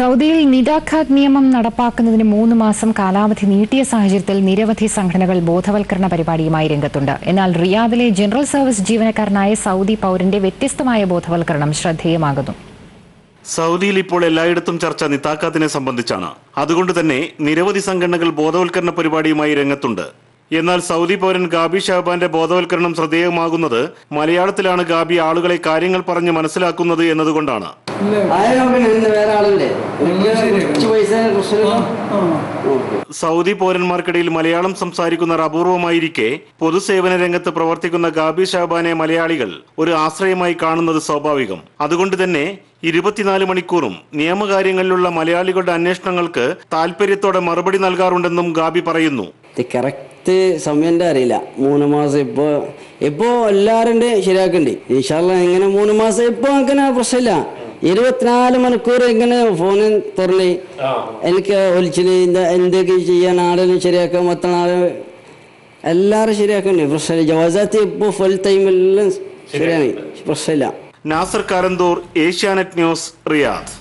സൗദിയിൽ നിദാഖാത്ത് നിയമം നടപ്പാക്കുന്നതിന് 3 മാസം കാലാവധി നീട്ടിയ സാഹചര്യത്തിൽ നിരവധി സംഘടനകൾ ബോധവൽക്കരണ പരിപാടിയുമായി രംഗത്തുണ്ട്. എന്നാൽ റിയാദിലെ ജനറൽ സർവീസ് ജീവനക്കാരനായ സൗദി പൗരന്റെ വ്യത്യസ്തമായ ബോധവൽക്കരണം ശ്രദ്ധേയമാകുന്നു. സൗദിയിൽ ഇപ്പോൾ എല്ലായിടത്തും ചർച്ച നിദാഖാത്തിനെ സംബന്ധിച്ചാണ്. അതുകൊണ്ട് തന്നെ നിരവധി സംഘടനകൾ ബോധവൽക്കരണ പരിപാടിയുമായി രംഗത്തുണ്ട്. എന്നാൽ സൗദി പൗരൻ ഗാബി ഷഹബാന്റെ ബോധവൽക്കരണം ശ്രദ്ധേയമാകുന്നത് മലയാളത്തിലാണ് ഗാബി ആളുകളെ കാര്യങ്ങൾ പറഞ്ഞ് മനസ്സിലാക്കുന്നത് എന്നതുകൊണ്ടാണ്. സൗദി പൗരന്മാർക്കിടയിൽ മലയാളം സംസാരിക്കുന്നവർ അപൂർവമായിരിക്കെ പൊതുസേവന രംഗത്ത് പ്രവർത്തിക്കുന്ന ഗാബി ഷഹബാനെ മലയാളികൾ ഒരു ആശ്രയമായി കാണുന്നത് സ്വാഭാവികം. അതുകൊണ്ട് തന്നെ 24 മണിക്കൂറും നിയമകാര്യങ്ങളിലുള്ള മലയാളികളുടെ അന്വേഷണങ്ങൾക്ക് താല്പര്യത്തോടെ മറുപടി നൽകാറുണ്ടെന്നും ഗാബി പറയുന്നു. കറക്റ്റ് സമയം അറിയില്ല. 3 മാസം ഇപ്പോ എല്ലാവരുടെ ശരിയാക്കണ്ടേ. ഇൻഷാല്ലാ ഇങ്ങനെ 3 മാസം ഇപ്പൊ അങ്ങനെ പ്രശ്നമില്ല. 24 മണിക്കൂർ ഇങ്ങനെ ഫോണിൽ തുറന്ന് എനിക്ക് ഒലിച്ചിന് എന്തൊക്കെ ചെയ്യാൻ ആളെല്ലാം ശരിയാക്കാൻ മൊത്തം ആളെ എല്ലാവരും ശരിയാക്കണ്ടേ. പ്രശ്നമില്ല. ജവാസാത്ത് ഇപ്പൊ ഫുൾ ടൈമെല്ലാം ശരിയാണ്. പ്രശ്നമില്ല. Nasar Karanthur, Asianet news, Riyadh.